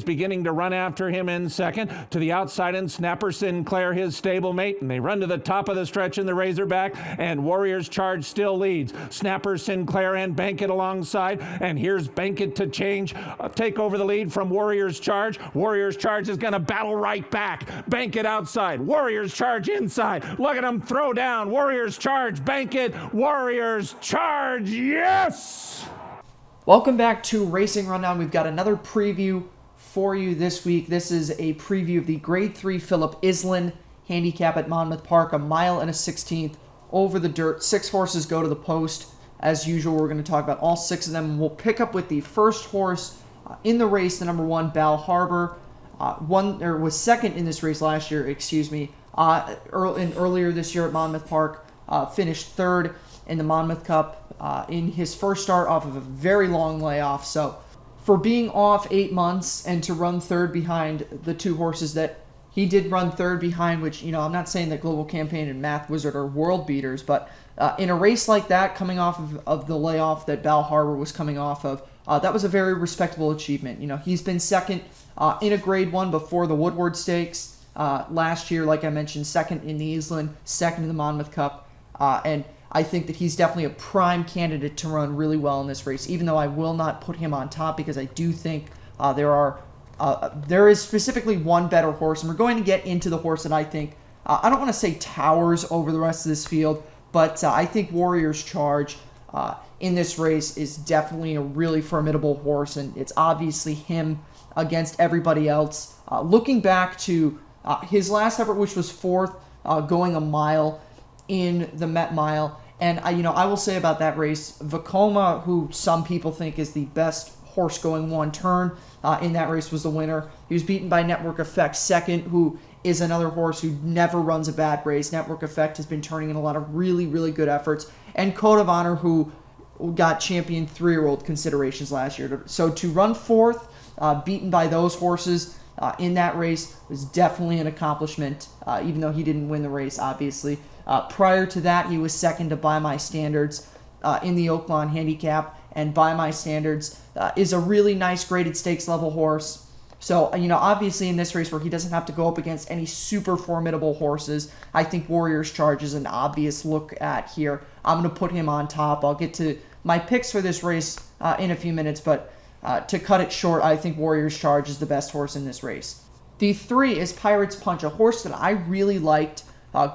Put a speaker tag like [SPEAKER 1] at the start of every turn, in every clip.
[SPEAKER 1] is beginning to run after him in second. To the outside and Snapper Sinclair, his stablemate, and they run to the top of the stretch in the Razorback, and Warriors Charge still leads. Snapper Sinclair and Bankit alongside, and here's Bankit to take over the lead from Warriors Charge. Warriors Charge is going to battle right back. Bankit outside, Warriors Charge inside. Look at him throw down. Warriors Charge, Bankit, Warriors Charge, yes!
[SPEAKER 2] Welcome back to Racing Rundown. We've got another preview for you this week. This is a preview of the Grade 3 Phillip Iselin Handicap at Monmouth Park, 1 mile and a 16th over the dirt. 6 horses go to the post. As usual, we're going to talk about all 6 of them. We'll pick up with the first horse in the race, the number 1, Bal Harbor. Was second in this race last year, earlier this year at Monmouth Park. Finished third in the Monmouth Cup in his first start off of a very long layoff. So for being off 8 months and to run third behind the 2 horses that he did run third behind, which, I'm not saying that Global Campaign and Math Wizard are world beaters, but in a race like that, coming off of the layoff that Bal Harbor was coming off of, that was a very respectable achievement. He's been second in a Grade 1 before the Woodward Stakes last year, like I mentioned, second in the Iselin, second in the Monmouth Cup, and I think that he's definitely a prime candidate to run really well in this race, even though I will not put him on top because I do think there is specifically one better horse, and we're going to get into the horse that I think, I don't want to say towers over the rest of this field, but I think Warriors Charge in this race is definitely a really formidable horse, and it's obviously him against everybody else. Looking back to his last effort, which was 4th, going a mile in the Met Mile, and I will say about that race, Vekoma, who some people think is the best horse going one turn in that race, was the winner. He was beaten by Network Effect second, who is another horse who never runs a bad race. Network Effect has been turning in a lot of really, really good efforts. And Code of Honor, who got champion 3-year-old considerations last year. So to run 4th, beaten by those horses in that race, was definitely an accomplishment, even though he didn't win the race, obviously. Prior to that, he was second to By My Standards in the Oaklawn Handicap, and By My Standards is a really nice graded stakes level horse. So, obviously in this race where he doesn't have to go up against any super formidable horses, I think Warriors Charge is an obvious look at here. I'm going to put him on top. I'll get to my picks for this race in a few minutes, but to cut it short, I think Warriors Charge is the best horse in this race. The 3 is Pirates Punch, a horse that I really liked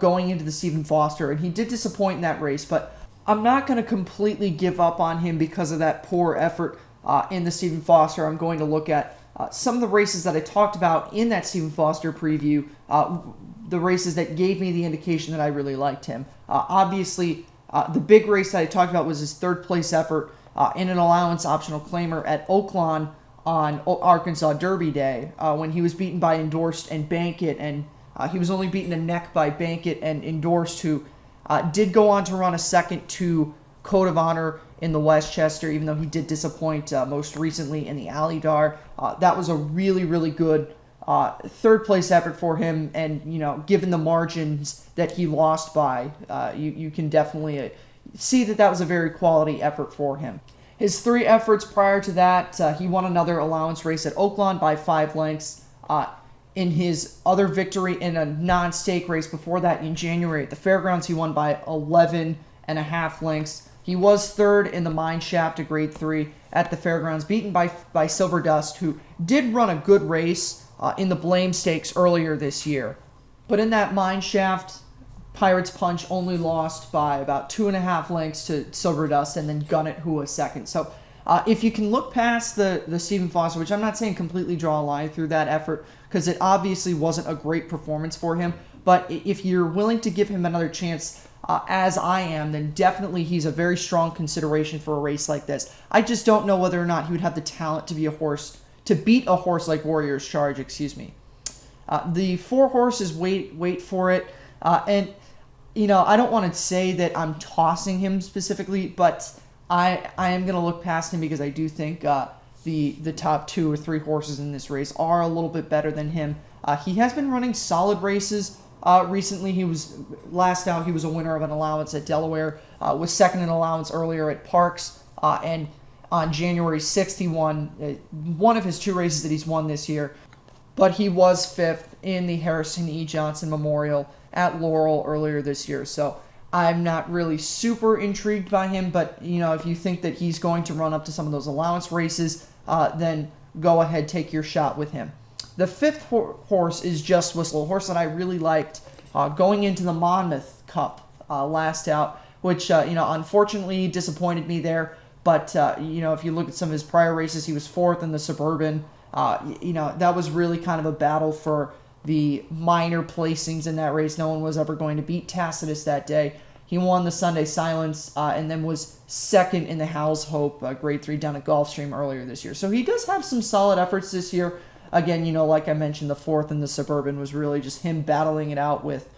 [SPEAKER 2] going into the Stephen Foster, and he did disappoint in that race, but I'm not going to completely give up on him because of that poor effort in the Stephen Foster. I'm going to look at some of the races that I talked about in that Stephen Foster preview, the races that gave me the indication that I really liked him. Obviously, the big race that I talked about was his 3rd place effort in an allowance optional claimer at Oaklawn on Arkansas Derby Day, when he was beaten by Endorsed and Bankit, and he was only beaten a neck by Bankit and Endorsed, who did go on to run a second to Code of Honor in the Westchester, even though he did disappoint most recently in the Alydar. That was a really, really good 3rd place effort for him, and given the margins that he lost by, you can definitely see that was a very quality effort for him. His 3 efforts prior to that, he won another allowance race at Oaklawn by 5 lengths. In his other victory in a non-stake race before that in January at the Fairgrounds, he won by 11.5 lengths. He was 3rd in the Mine Shaft, a Grade 3 at the Fairgrounds, beaten by Silver Dust, who did run a good race in the Blame Stakes earlier this year. But in that Mine Shaft, Pirates Punch only lost by about 2.5 lengths to Silver Dust, and then Gunnet, who was second. So if you can look past the Stephen Foster, which I'm not saying completely draw a line through that effort, because it obviously wasn't a great performance for him, but if you're willing to give him another chance, as I am, then definitely he's a very strong consideration for a race like this. I just don't know whether or not he would have the talent to beat a horse like Warriors Charge, The 4 horses, wait for it, and I don't want to say that I'm tossing him specifically, but I am going to look past him because I do think the top 2 or 3 horses in this race are a little bit better than him. He has been running solid races recently. Last out, he was a winner of an allowance at Delaware, was second in allowance earlier at Parks, and on January 6th. He won one of his 2 races that he's won this year, but he was 5th in the Harrison E. Johnson Memorial at Laurel earlier this year. So I'm not really super intrigued by him, but if you think that he's going to run up to some of those allowance races, then go ahead, take your shot with him. The 5th horse is Just Whistle, a horse that I really liked going into the Monmouth Cup last out, which unfortunately disappointed me there. But if you look at some of his prior races, he was 4th in the Suburban. That was really kind of a battle for the minor placings in that race. No one was ever going to beat Tacitus that day. He won the Sunday Silence and then was 2nd in the Howell's Hope Grade 3 down at Gulfstream earlier this year. So he does have some solid efforts this year. Again, like I mentioned, the 4th in the Suburban was really just him battling it out with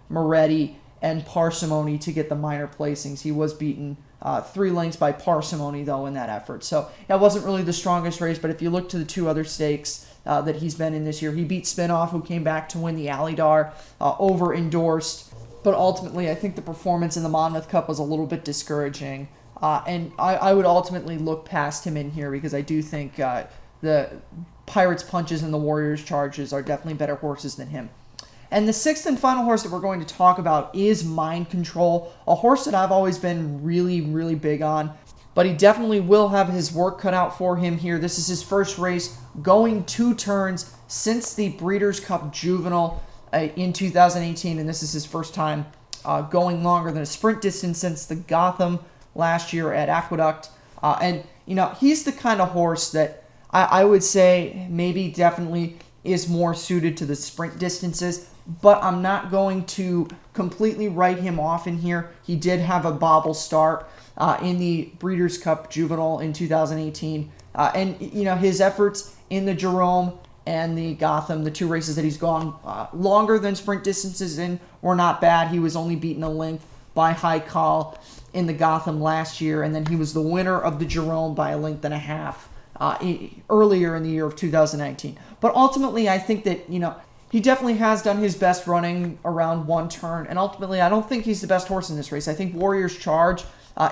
[SPEAKER 2] Moretti and Parsimony to get the minor placings. He was beaten 3 lengths by Parsimony, though, in that effort. So that wasn't really the strongest race, but if you look to the 2 other stakes that he's been in this year, he beat Spinoff, who came back to win the Alydar, over-endorsed. But ultimately, I think the performance in the Monmouth Cup was a little bit discouraging. And I would ultimately look past him in here because I do think the Pirates Punches and the Warriors Charges are definitely better horses than him. And the 6th and final horse that we're going to talk about is Mind Control, a horse that I've always been really, really big on. But he definitely will have his work cut out for him here. This is his first race going 2 turns since the Breeders' Cup Juvenile in 2018. And this is his first time going longer than a sprint distance since the Gotham last year at Aqueduct. And he's the kind of horse that I would say maybe definitely is more suited to the sprint distances, but I'm not going to completely write him off in here. He did have a bobble start in the Breeders' Cup Juvenile in 2018. And his efforts in the Jerome and the Gotham, the 2 races that he's gone longer than sprint distances in, were not bad. He was only beaten a length by High Call in the Gotham last year, and then he was the winner of the Jerome by a length and a half earlier in the year of 2019. But ultimately, I think that, he definitely has done his best running around 1 turn, and ultimately, I don't think he's the best horse in this race. I think Warriors Charge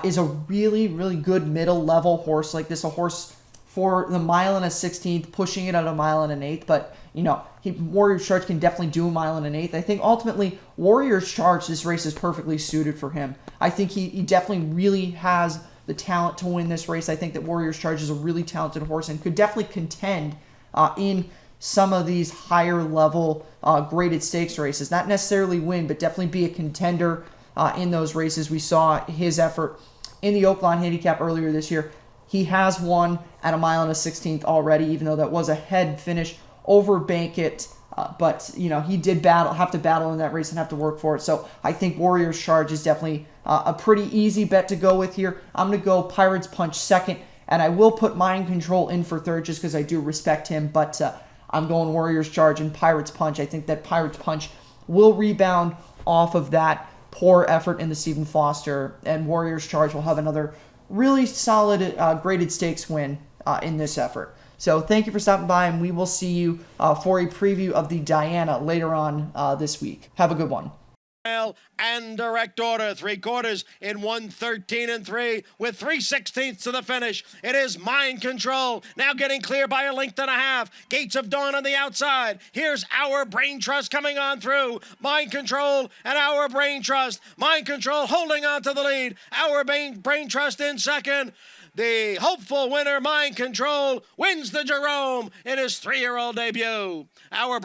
[SPEAKER 2] is a really, really good middle-level horse like this, a horse for the 1.1/16, pushing it at 1.125, but, Warriors Charge can definitely do 1.125. I think ultimately, Warriors Charge, this race is perfectly suited for him. I think he definitely really has the talent to win this race. I think that Warriors Charge is a really talented horse and could definitely contend in some of these higher level graded stakes races. Not necessarily win, but definitely be a contender in those races. We saw his effort in the Oakland Handicap earlier this year. He has won at 1.1/16 already, even though that was a head finish over Bankit. But he did have to battle in that race and have to work for it. So I think Warriors Charge is definitely a pretty easy bet to go with here. I'm going to go Pirates Punch 2nd, and I will put Mind Control in for 3rd just because I do respect him. But I'm going Warriors Charge and Pirates Punch. I think that Pirates Punch will rebound off of that poor effort in the Stephen Foster, and Warriors Charge will have another really solid graded stakes win in this effort. So thank you for stopping by, and we will see you for a preview of the Diana later on this week. Have a good one.
[SPEAKER 3] And direct order, 3/4 in 1:13 3 with 3/16 to the finish. It is Mind Control now getting clear by a length and a half. Gates of Dawn on the outside. Here's Our Brain Trust coming on through. Mind Control and Our Brain Trust. Mind Control holding on to the lead. Our Brain Trust in 2nd. The hopeful winner, Mind Control, wins the Jerome in his 3-year-old debut. Our